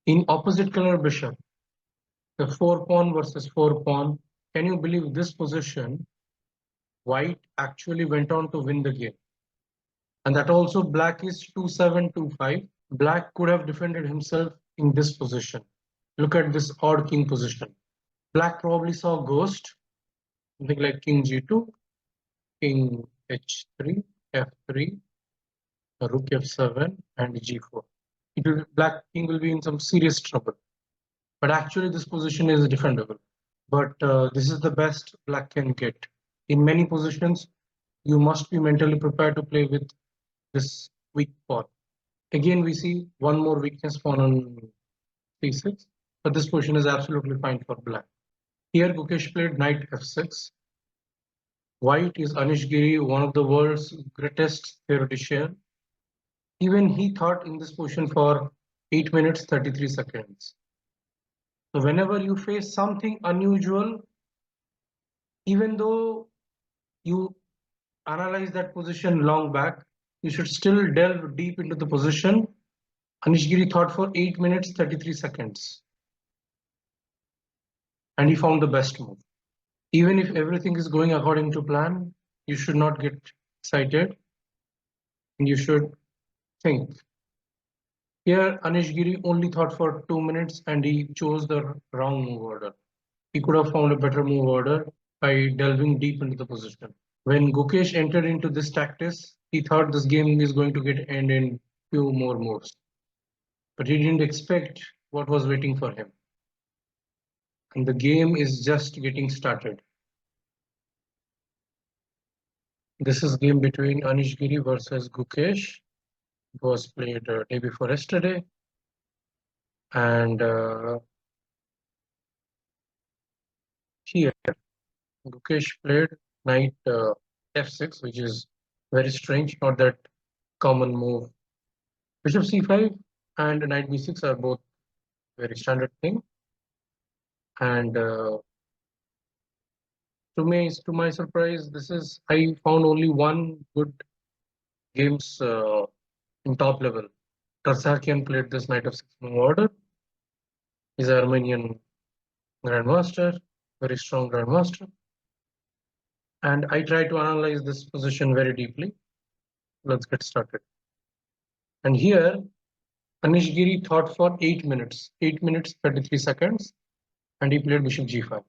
In opposite color bishop, the 4 pawn versus 4 pawn. Can you believe this position? White actually went on to win the game. And that also black is 2-7, 2-5. Black could have defended himself in this position. Look at this odd king position. Black probably saw ghost, something like king g2, king h3, f3, rook f7, and g4. Black king will be in some serious trouble. But actually this position is defendable. But this is the best black can get. In many positions, you must be mentally prepared to play with this weak pawn. Again, we see one more weakness pawn on c6, but this position is absolutely fine for black. Here, Gukesh played knight f6. White is Anish Giri, one of the world's greatest theoretician. Even he thought in this position for 8 minutes 33 seconds. So whenever you face something unusual, even though you analyze that position long back, you should still delve deep into the position. Anish Giri thought for 8 minutes 33 seconds. And he found the best move. Even if everything is going according to plan, you should not get excited. And you should think. Here, Anish Giri only thought for 2 minutes and he chose the wrong move order. He could have found a better move order by delving deep into the position. When Gukesh entered into this tactics, he thought this game is going to get end in few more moves. But he didn't expect what was waiting for him. And the game is just getting started. This is game between Anish Giri versus Gukesh. It was played day before yesterday. And here, Gukesh played knight f6, which is very strange, not that common move. Bishop c5 and knight b6 are both very standard thing. And to my surprise, I found only one good games in top level. Tarsakian played this knight of 6 move order. He's an Armenian grandmaster, very strong grandmaster. And I try to analyze this position very deeply. Let's get started. And here, Anish Giri thought for 8 minutes, 8 minutes 33 seconds, and he played bishop g5.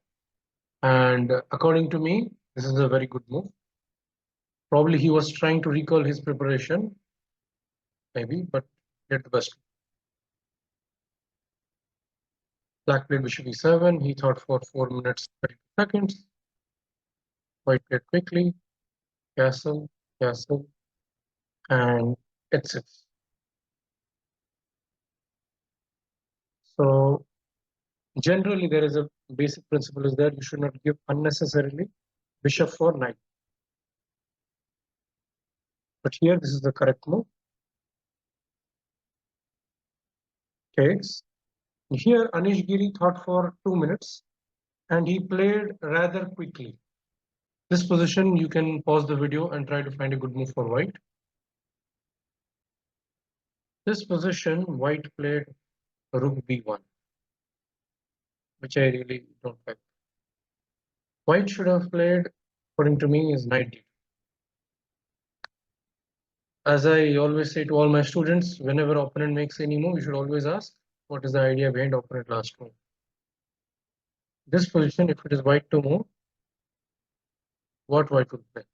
And according to me, this is a very good move. Probably he was trying to recall his preparation, maybe, but did the best. Black played bishop e7. He thought for 4 minutes 32 seconds. White played quickly, castle, castle, and h6. So generally, there is a basic principle is that you should not give unnecessarily bishop for knight. But here, this is the correct move. Takes. Here, Anish Giri thought for 2 minutes and he played rather quickly. This position, you can pause the video and try to find a good move for white. This position, white played rook b1, which I really don't like. White should have played, according to me, is knight d2. As I always say to all my students, whenever opponent makes any move, you should always ask, what is the idea behind opponent last move? This position, if it is white to move, what white would play?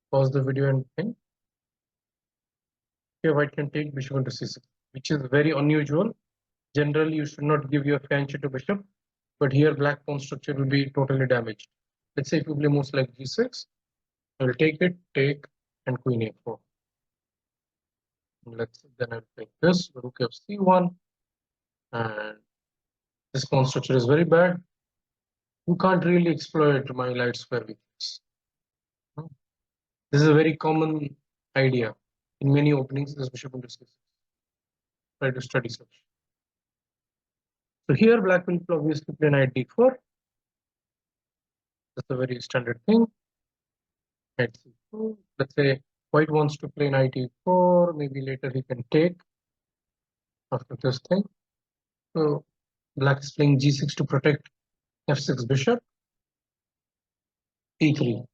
Pause the video and think. Here, white can take bishop into c6, which is very unusual. Generally, you should not give your fiancé to bishop, but here black pawn structure will be totally damaged. Let's say if you play moves like g6, I will take it, take, and queen a4. Then I'll take this, rook f c1, and this pawn structure is very bad. You can't really exploit my light square with this. This is a very common idea in many openings. This bishop into c6. Try to study such. So here black will obviously play knight d4. That's a very standard thing. Knight c2. Let's say white wants to play knight e4. Maybe later he can take after this thing. So black is playing g6 to protect f6 bishop, e3.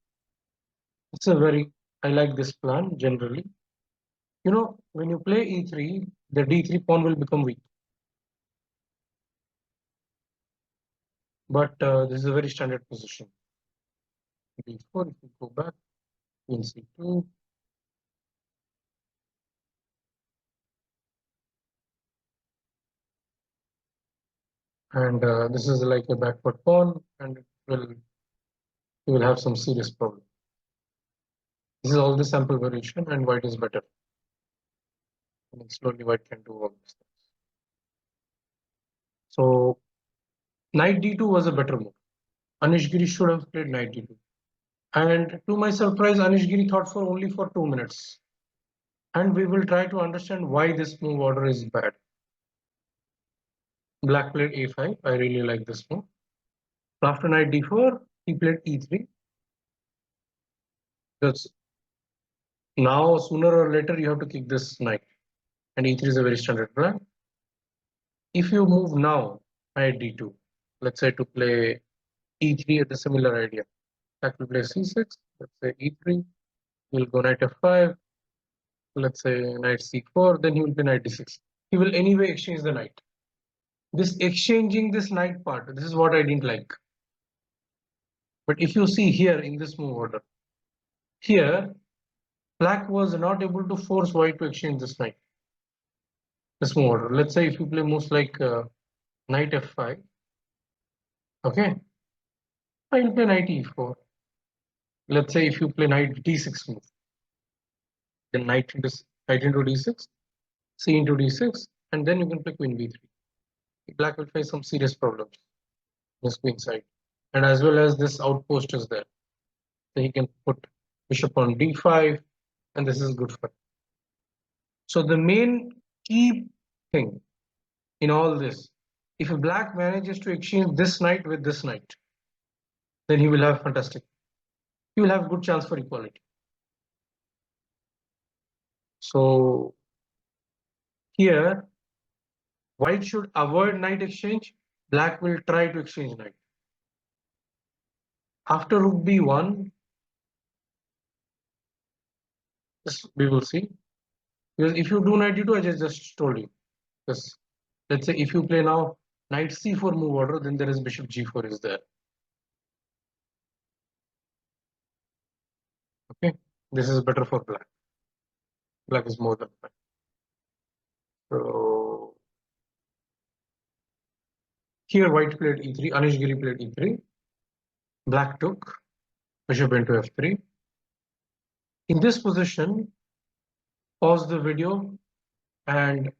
It's a very, I like this plan generally. You know, when you play e3, the d3 pawn will become weak. But this is a very standard position. d4, if you go back, queen c2, and this is like a backward pawn, and you will have some serious problem. This is all the sample variation, and white is better. And slowly white can do all these things. So knight d2 was a better move. Anish Giri should have played knight d2. And to my surprise, Anish Giri thought for only for 2 minutes. And we will try to understand why this move order is bad. Black played a5. I really like this move. After knight d4, he played e3. Because now, sooner or later, you have to kick this knight. And e3 is a very standard plan. If you move now, knight d2, let's say to play e3 at the similar idea. Black will play c6, let's say e3, he'll go knight f5, let's say knight c4, then he will play knight d6. He will anyway exchange the knight. This exchanging this knight part, this is what I didn't like. But if you see here in this move order, here black was not able to force white to exchange this knight. This move order. Let's say if you play moves like knight f5, okay, I'll play knight e4. Let's say if you play knight d6 move, then knight into d6, c into d6, and then you can play queen b3. Black will face some serious problems on his queen side, and as well as this outpost is there. So he can put bishop on d5, and this is good for him. So the main key thing in all this, if a black manages to exchange this knight with this knight, then he will have fantastic. He will have good chance for equality. So here, white should avoid knight exchange. Black will try to exchange knight. After rook b1, this we will see. Because if you do knight d2, I just told you. Because let's say if you play now knight c4 move order, then there is bishop g4 is there. Okay, this is better for black. Black is more than fine. So here white played e3, Anish Giri played e3. Black took bishop into f3. In this position, pause the video and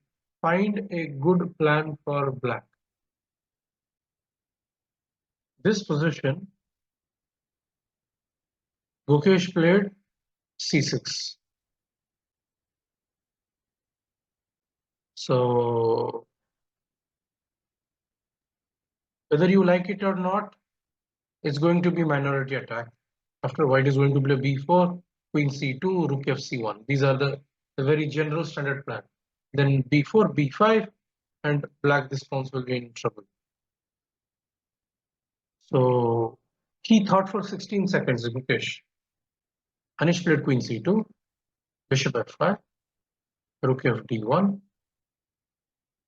find a good plan for black. This position, Gukesh played c6. So whether you like it or not, it's going to be minority attack. After white is going to play b4, queen c2, rook fc1. These are the very general standard plan. Then b4, b5, and black this pawns will be in trouble. So he thought for 16 seconds, Gukesh. Anish played queen c2, bishop f5, rook fd1,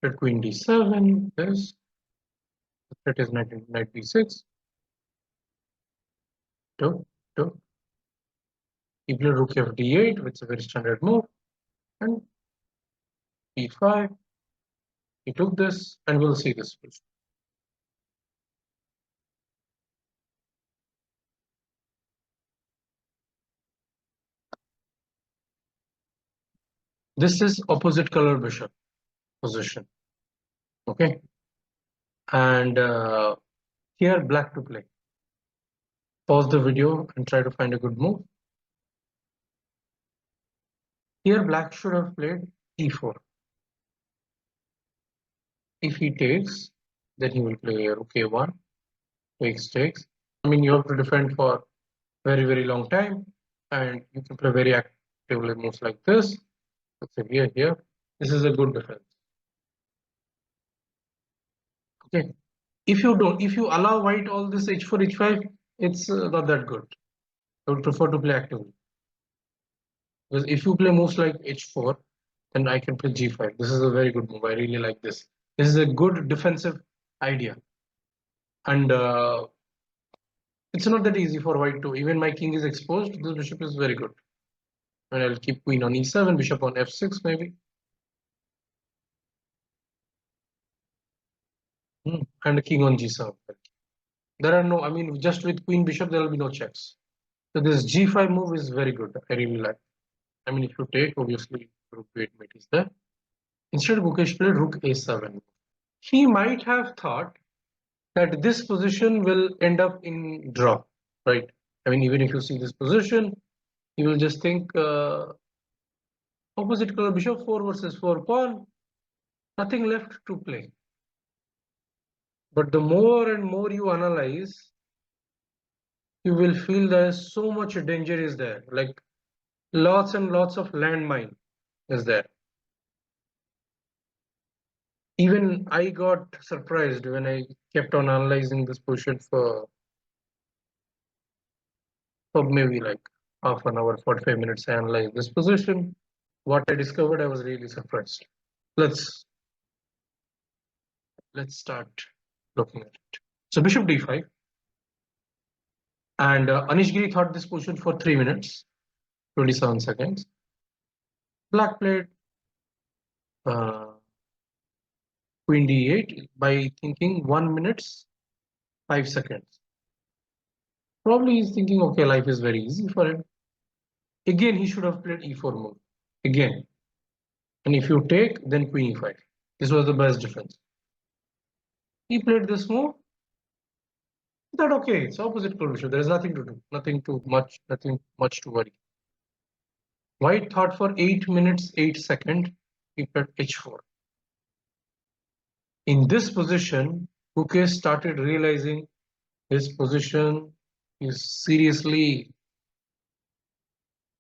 played queen d7, this, that is knight b6, took, took. He played rook fd8, which is a very standard move, and e5. He took this, and we'll see this. This is opposite color bishop position. Okay, and here black to play. Pause the video and try to find a good move. Here black should have played e4. If he takes, then he will play rook a1, takes. I mean, you have to defend for very long time, and you can play very actively moves like this. Let's say here. This is a good defense. Okay. If you allow white all this h4, h5, it's not that good. I would prefer to play actively. Because if you play moves like h4, then I can play g5. This is a very good move. I really like this. This is a good defensive idea. And it's not that easy for white to. Even my king is exposed. This bishop is very good. And I'll keep queen on e7, bishop on f6 maybe. And a king on g7. There are no, I mean, just with queen bishop, there will be no checks. So this g5 move is very good. I really like. I mean, if you take, obviously, rook b8 mate is there. Instead, Mukesh played rook a7. He might have thought that this position will end up in draw, right? I mean, even if you see this position, you will just think opposite color bishop 4 versus 4 pawn, nothing left to play. But the more and more you analyze, you will feel there's so much danger is there, like lots and lots of landmine is there. Even I got surprised when I kept on analyzing this position for maybe like half an hour, 45 minutes. I analyzed this position. What I discovered, I was really surprised. Let's start looking at it. So bishop d5, and Anish Giri thought this position for 3 minutes, 27 seconds. Black played uh, queen d8 by thinking 1 minute 5 seconds. Probably he's thinking, okay, life is very easy for him. Again, he should have played e4 move. Again. And if you take, then queen e5. This was the best defense. He played this move. That okay, it's opposite position. There is nothing to do, nothing much to worry. White thought for 8 minutes 8 seconds. He played h4. In this position, Bouquet started realizing his position is seriously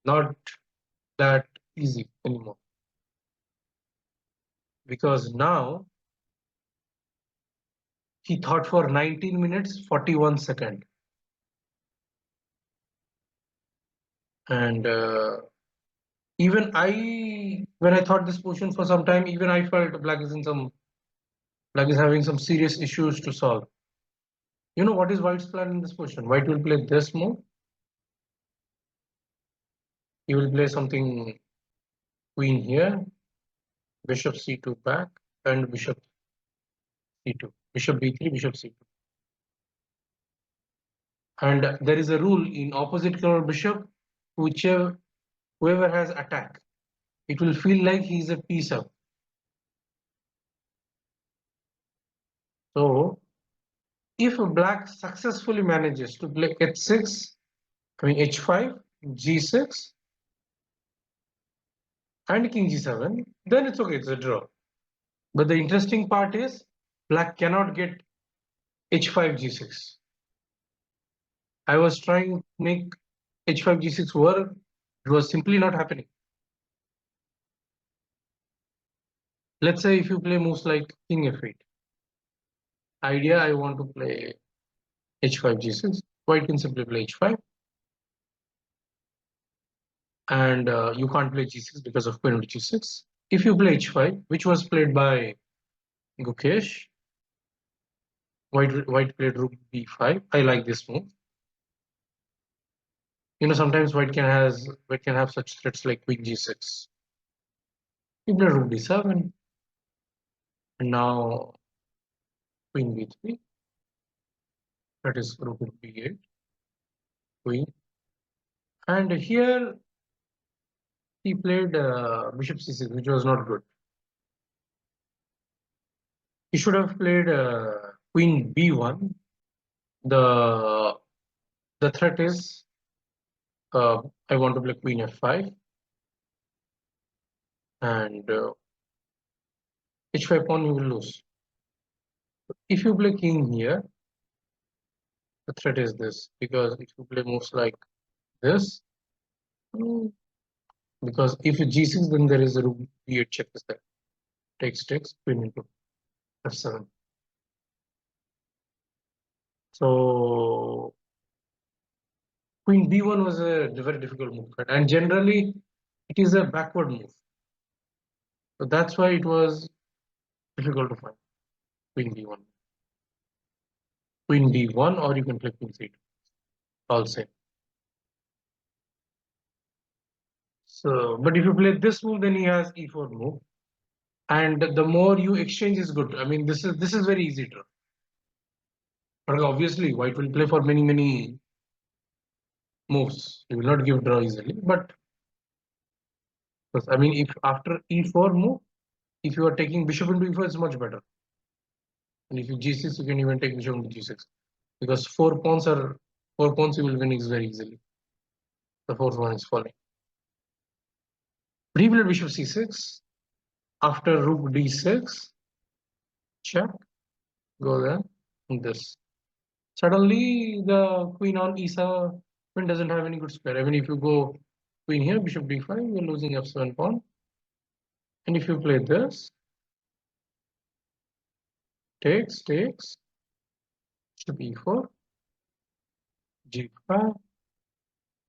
not that easy anymore. Because now he thought for 19 minutes 41 seconds. And even when I thought this position for some time, even I felt black is having some serious issues to solve. You know what is white's plan in this position? White will play this move. He will play something queen here, bishop c2 back, and bishop c2, bishop b3, bishop c2. And there is a rule in opposite color bishop, whoever has attack, it will feel like he's a piece up. So if black successfully manages to play h6, I mean h5, g6, and king g7, then it's okay, it's a draw. But the interesting part is black cannot get h5, g6. I was trying to make h5, g6 work. It was simply not happening. Let's say if you play moves like king f8. Idea, I want to play h5, g6. White can simply play h5. And you can't play g6 because of queen g6. If you play h5, which was played by Gukesh, white played rook b5. I like this move. You know, sometimes white can have such threats like queen g6. He played rook d7, and now queen b3. That is rook b8, queen. And here he played bishop c6, which was not good. He should have played queen b1. The threat is I want to play queen f5, and h5 pawn you will lose. If you play king here, the threat is this, because if you play moves like this, because if g6, then there is a rook b8 check is there. Takes, queen into f7. So queen b1 was a very difficult move, right? And generally it is a backward move. So that's why it was difficult to find queen b1. Queen d1, or you can play queen c2, all same. So, but if you play this move, then he has e4 move. And the more you exchange is good. I mean, this is very easy draw. But obviously, white will play for many moves. He will not give draw easily. But I mean, if after e4 move, if you are taking bishop into e4, it's much better. And if you g6, you can even take bishop into g6, because four pawns you will win is very easily. The fourth one is falling. Replayed bishop c6 after rook d6. Check. Go there. And this. Suddenly, the queen on e7 doesn't have any good square. I mean, if you go queen here, bishop d5, you're losing f7 pawn. And if you play this, takes, bishop e4, g5,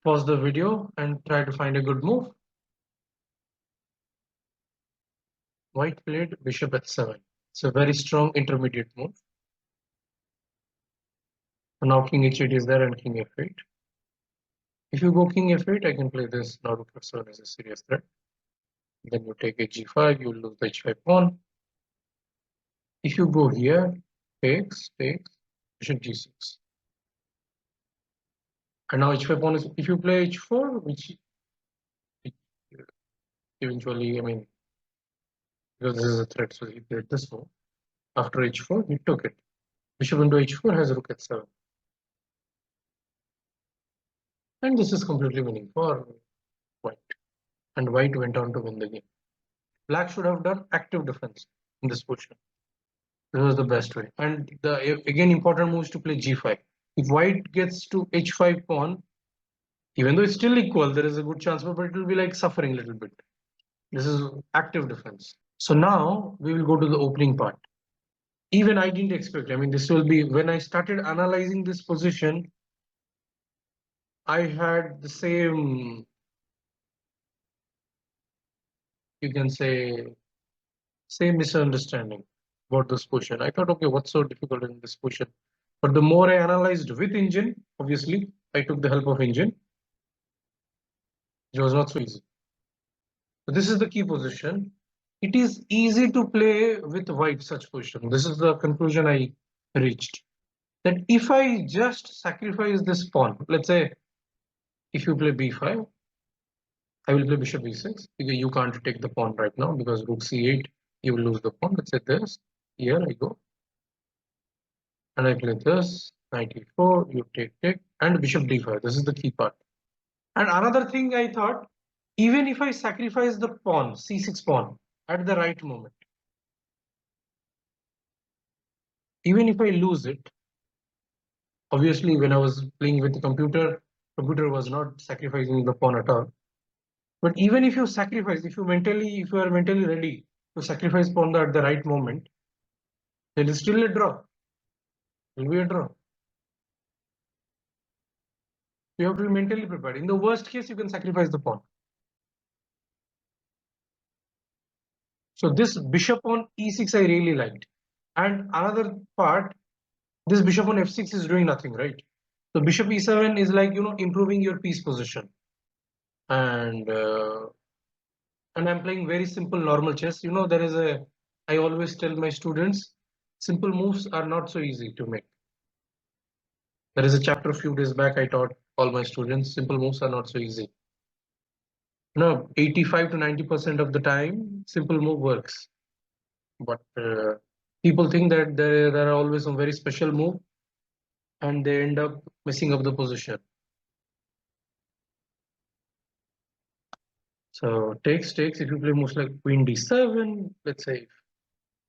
pause the video and try to find a good move. White played bishop h7. It's a very strong intermediate move. So now king h8 is there and king f8. If you go king f8, I can play this. Now rook f7 is a serious threat. Then you take a g5, you lose the h5 pawn. If you go here, takes, bishop g6. And now h5 pawn is, if you play h4, which eventually, I mean, because this is a threat, so he played this move. After h4, he took it. Bishop into h4 has rook h7. And this is completely winning for white. And white went on to win the game. Black should have done active defense in this position. This was the best way. And the again important move is to play g5. If white gets to h5 pawn, even though it's still equal, there is a good chance, but it will be like suffering a little bit. This is active defense. So now we will go to the opening part. Even I didn't expect, I mean, this will be, when I started analyzing this position, I had the same, you can say, same misunderstanding about this position. I thought, okay, what's so difficult in this position? But the more I analyzed with engine, obviously, I took the help of engine. It was not so easy. So this is the key position. It is easy to play with white such position. This is the conclusion I reached. That if I just sacrifice this pawn, let's say if you play b5, I will play bishop b6 because you can't take the pawn right now because rook c8, you will lose the pawn. Let's say this, here I go. And I play this, knight e4, you take, and bishop d5. This is the key part. And another thing I thought, even if I sacrifice the pawn, c6 pawn, at the right moment, even if I lose it, obviously when I was playing with the computer was not sacrificing the pawn at all. But even if you sacrifice, if you are mentally ready to sacrifice pawn at the right moment, then it's still a draw. It will be a draw. You have to be mentally prepared. In the worst case, you can sacrifice the pawn. So this bishop on e6 I really liked. And another part, this bishop on f6 is doing nothing, right? So bishop e7 is like, improving your piece position. And I'm playing very simple normal chess. I always tell my students, simple moves are not so easy to make. There is a chapter a few days back I taught all my students, simple moves are not so easy. 85 to 90% of the time, simple move works. But people think that there are always some very special move and they end up messing up the position. So takes, if you play moves like queen d7, let's say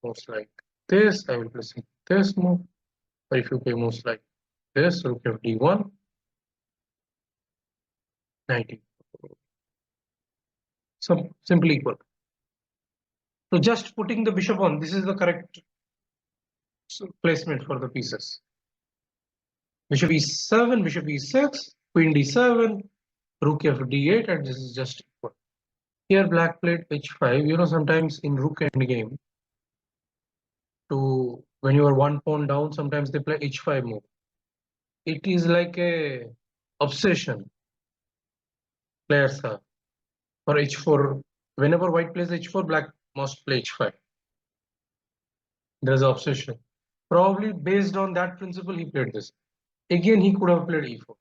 moves like this, I will play this move. Or if you play moves like this, rook f d1, 90. So simply equal. So just putting the bishop on, this is the correct placement for the pieces. Bishop e7, bishop e6, queen d7, rook f d8, and this is just equal. Here black played h5. You know, sometimes in rook endgame, to when you are one pawn down, sometimes they play h5 move. It is like a obsession players have for h4. Whenever white plays h4, black must play h5. There's an obsession. Probably based on that principle, he played this. Again, he could have played e4.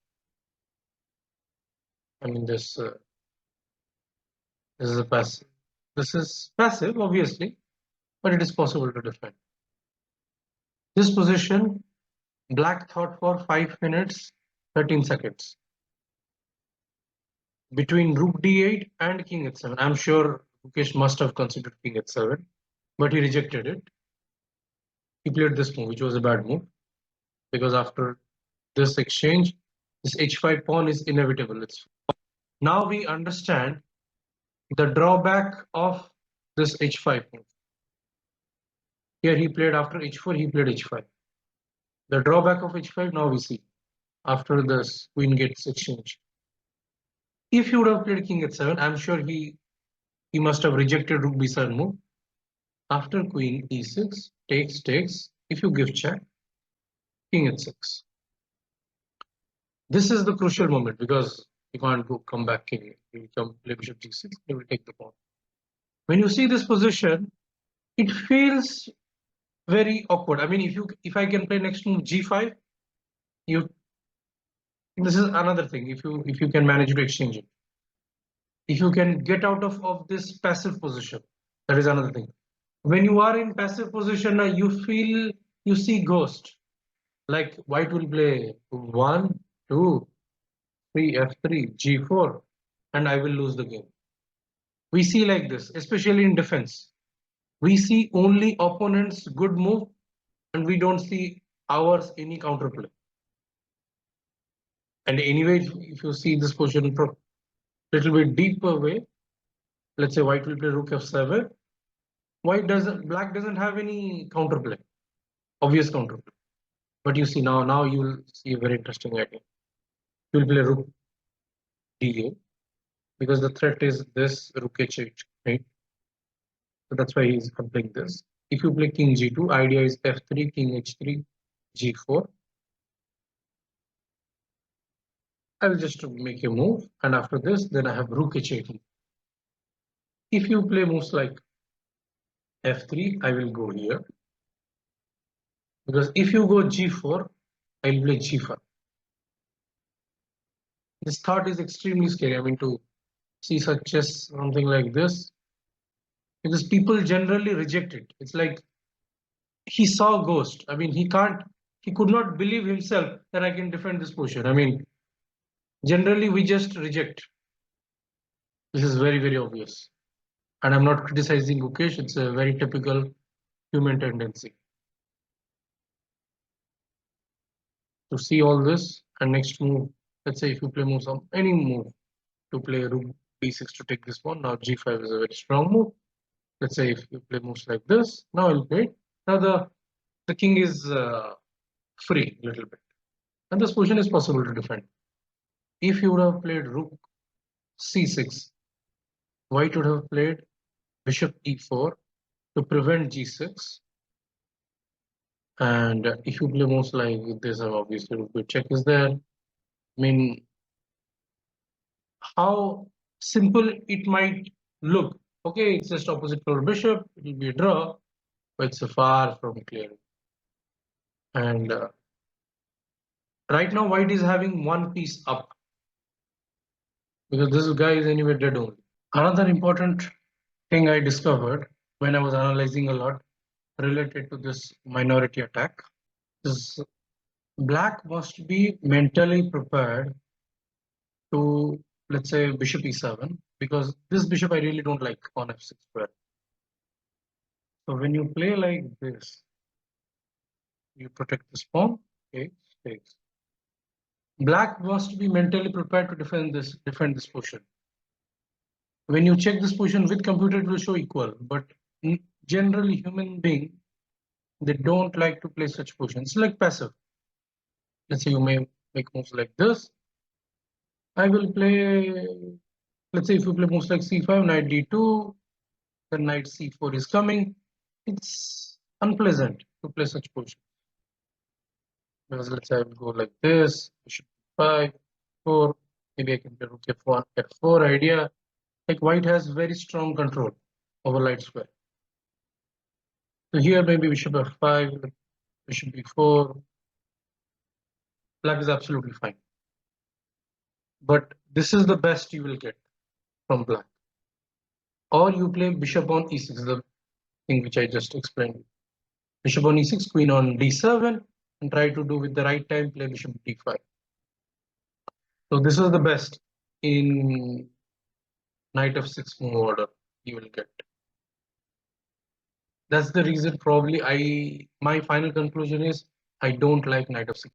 I mean, this is a passive. This is passive, obviously, but it is possible to defend. This position, black thought for 5 minutes, 13 seconds. Between rook d8 and king h7. I'm sure Mukesh must have considered king h7, but he rejected it. He played this move, which was a bad move, because after this exchange, this h5 pawn is inevitable. Now we understand the drawback of this h5 move. Here he played after h4, he played h5. The drawback of h5 now we see after this queen gets exchanged. If he would have played king h7, I'm sure he must have rejected rook b7 move. After queen e6, takes. If you give check, king h6. This is the crucial moment because you can't go come back king. You come play bishop g6, you will take the pawn. When you see this position, it feels very awkward. I mean, if I can play next move g5, you this is another thing. If you can manage to exchange it, if you can get out of this passive position, that is another thing. When you are in passive position, you see ghost. Like white will play 1, 2, 3, f3, g4, and I will lose the game. We see like this, especially in defense. We see only opponent's good move, and we don't see ours any counterplay. And anyway, if you see this position little bit deeper way, let's say white will play rook f7. Black doesn't have any counterplay, obvious counterplay. But you see now you will see a very interesting idea. You will play rook d8 because the threat is this rook h8, right? So that's why he's playing this. If you play king g2, idea is f3, king h3, g4. I will just make a move, and after this, then I have rook h8. If you play moves like f3, I will go here. Because if you go g4, I will play g5. This thought is extremely scary. I mean, to see such as something like this, because people generally reject it. It's like he saw ghost. I mean, he could not believe himself that I can defend this position. I mean, generally we just reject. This is very, very obvious. And I'm not criticizing Mukesh. It's a very typical human tendency to see all this. And next move, let's say if you play move any move to play rook b6 to take this one. Now g5 is a very strong move. Let's say if you play moves like this, now I'll play. Now the king is free a little bit, and this position is possible to defend. If you would have played rook c6, white would have played bishop e4 to prevent g6. And if you play moves like this, obviously rook check is there. I mean, how simple it might look. Okay, it's just opposite for bishop. It will be a draw, but it's far from clear. And right now, white is having one piece up because this guy is anyway dead only. Another important thing I discovered when I was analyzing a lot related to this minority attack is black must be mentally prepared to, let's say, bishop e7, because this bishop I really don't like on f6 square. So when you play like this, you protect this pawn, okay, takes. Black must be mentally prepared to defend this position. When you check this position with computer, it will show equal, but generally human being, they don't like to play such positions. It's like passive. Let's say you may make moves like this. I will play, let's say if you play moves like c5, knight d2, then knight c4 is coming. It's unpleasant to play such position. Because let's say I will go like this, bishop 5, 4, maybe I can play rook f1, f4 idea. Like white has very strong control over light square. So here maybe bishop f5, bishop b4, black is absolutely fine. But this is the best you will get from black. Or you play bishop on e6, the thing which I just explained. Bishop on e6, queen on d7, and try to do with the right time, play bishop d5. So this is the best in knight f6 move order you will get. That's the reason probably my final conclusion is I don't like knight f6.